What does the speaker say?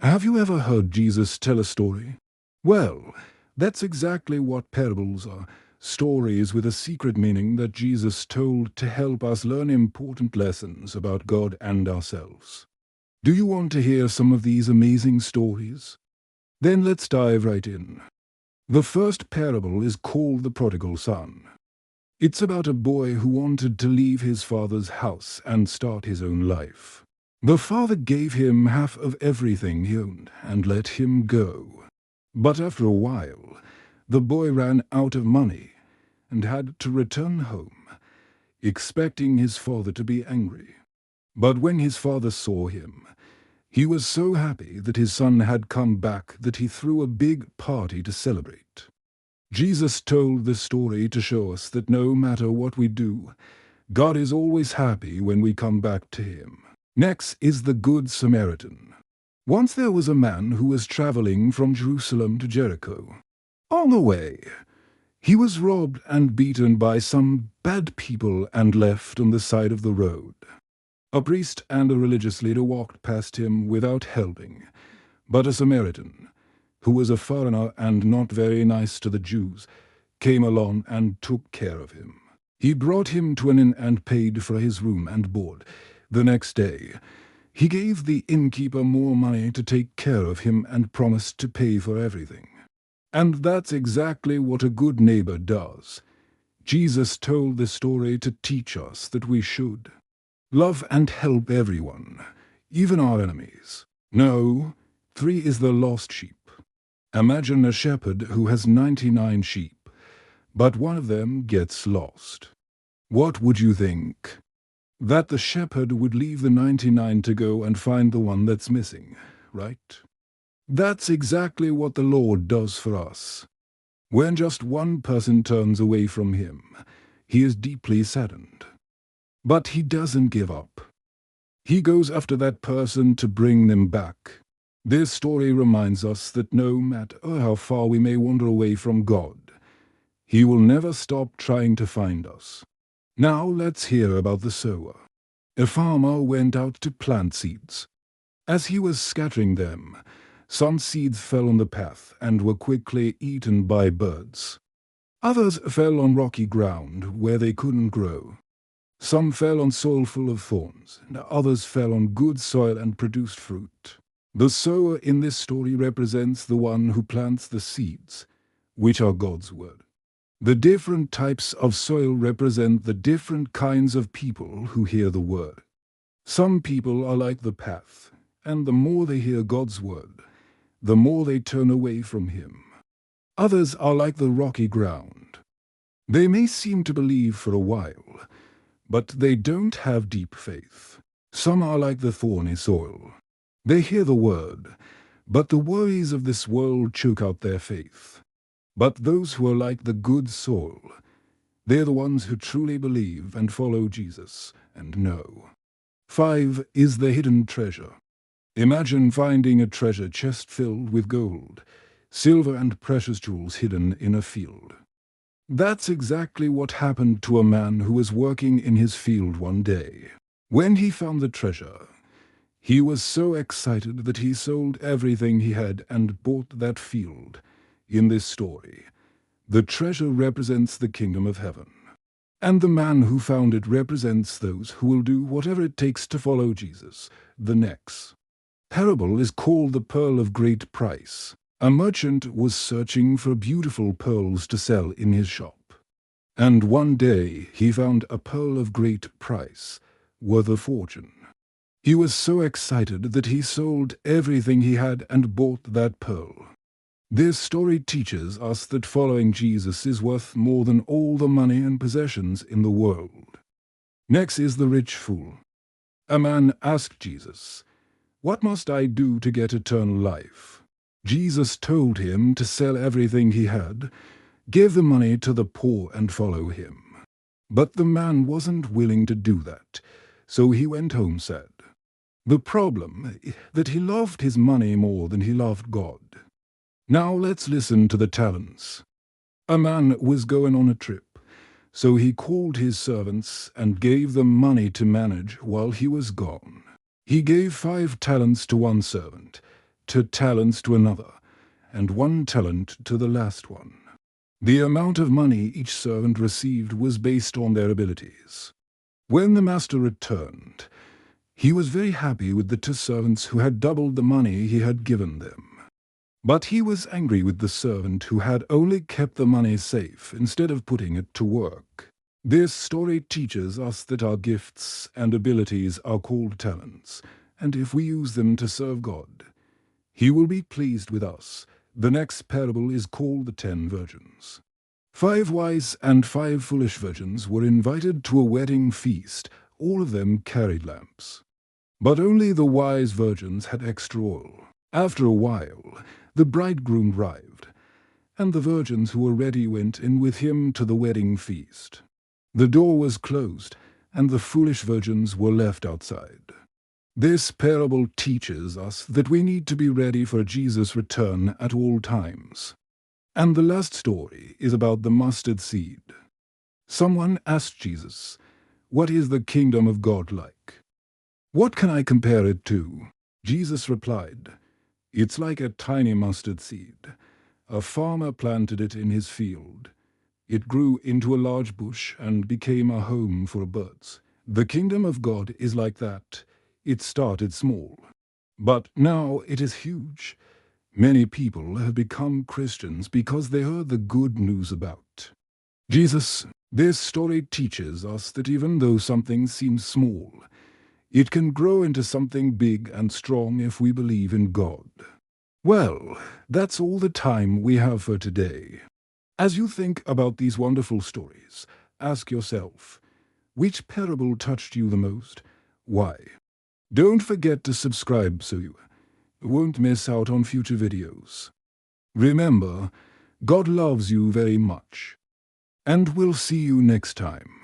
Have you ever heard Jesus tell a story? Well, that's exactly what parables are. Stories with a secret meaning that Jesus told to help us learn important lessons about God and ourselves. Do you want to hear some of these amazing stories? Then let's dive right in. The first parable is called the Prodigal Son. It's about a boy who wanted to leave his father's house and start his own life. The father gave him half of everything he owned and let him go. But after a while, the boy ran out of money and had to return home, expecting his father to be angry. But when his father saw him, he was so happy that his son had come back that he threw a big party to celebrate. Jesus told this story to show us that no matter what we do, God is always happy when we come back to Him. Next is the Good Samaritan. Once there was a man who was traveling from Jerusalem to Jericho. On the way, he was robbed and beaten by some bad people and left on the side of the road. A priest and a religious leader walked past him without helping, but a Samaritan, who was a foreigner and not very nice to the Jews, came along and took care of him. He brought him to an inn and paid for his room and board. The next day, he gave the innkeeper more money to take care of him and promised to pay for everything. And that's exactly what a good neighbor does. Jesus told this story to teach us that we should love and help everyone, even our enemies. No, 3 is the lost sheep. Imagine a shepherd who has 99 sheep, but one of them gets lost. What would you think? That the shepherd would leave the 99 to go and find the one that's missing, right? That's exactly what the Lord does for us. When just one person turns away from Him, He is deeply saddened. But He doesn't give up. He goes after that person to bring them back. This story reminds us that no matter how far we may wander away from God, He will never stop trying to find us. Now let's hear about the sower. A farmer went out to plant seeds. As he was scattering them, some seeds fell on the path and were quickly eaten by birds. Others fell on rocky ground where they couldn't grow. Some fell on soil full of thorns, and others fell on good soil and produced fruit. The sower in this story represents the one who plants the seeds, which are God's word. The different types of soil represent the different kinds of people who hear the word. Some people are like the path, and the more they hear God's word, the more they turn away from Him. Others are like the rocky ground. They may seem to believe for a while, but they don't have deep faith. Some are like the thorny soil. They hear the word, but the worries of this world choke out their faith. But those who are like the good soil, they're the ones who truly believe and follow Jesus and know. 5 is the hidden treasure. Imagine finding a treasure chest filled with gold, silver and precious jewels hidden in a field. That's exactly what happened to a man who was working in his field one day. When he found the treasure, he was so excited that he sold everything he had and bought that field. In this story, the treasure represents the kingdom of heaven, and the man who found it represents those who will do whatever it takes to follow Jesus. The next parable is called the pearl of great price. A merchant was searching for beautiful pearls to sell in his shop. And one day he found a pearl of great price, worth a fortune. He was so excited that he sold everything he had and bought that pearl. This story teaches us that following Jesus is worth more than all the money and possessions in the world. Next is the rich fool. A man asked Jesus, "What must I do to get eternal life?" Jesus told him to sell everything he had, give the money to the poor and follow him. But the man wasn't willing to do that, so he went home sad. The problem is that he loved his money more than he loved God. Now let's listen to the talents. A man was going on a trip, so he called his servants and gave them money to manage while he was gone. He gave 5 talents to one servant, talents to another, and 1 talent to the last one. The amount of money each servant received was based on their abilities. When the master returned, he was very happy with the 2 servants who had doubled the money he had given them. But he was angry with the servant who had only kept the money safe instead of putting it to work. This story teaches us that our gifts and abilities are called talents, and if we use them to serve God, He will be pleased with us. The next parable is called the 10 Virgins. 5 wise and 5 foolish virgins were invited to a wedding feast. All of them carried lamps. But only the wise virgins had extra oil. After a while, the bridegroom arrived, and the virgins who were ready went in with him to the wedding feast. The door was closed, and the foolish virgins were left outside. This parable teaches us that we need to be ready for Jesus' return at all times. And the last story is about the mustard seed. Someone asked Jesus, "What is the kingdom of God like? What can I compare it to?" Jesus replied, "It's like a tiny mustard seed. A farmer planted it in his field. It grew into a large bush and became a home for birds. The kingdom of God is like that. It started small, but now it is huge. Many people have become Christians because they heard the good news about Jesus. This story teaches us that even though something seems small, it can grow into something big and strong if we believe in God. Well, that's all the time we have for today. As you think about these wonderful stories, ask yourself, which parable touched you the most? Why? Don't forget to subscribe so you won't miss out on future videos. Remember, God loves you very much, and we'll see you next time.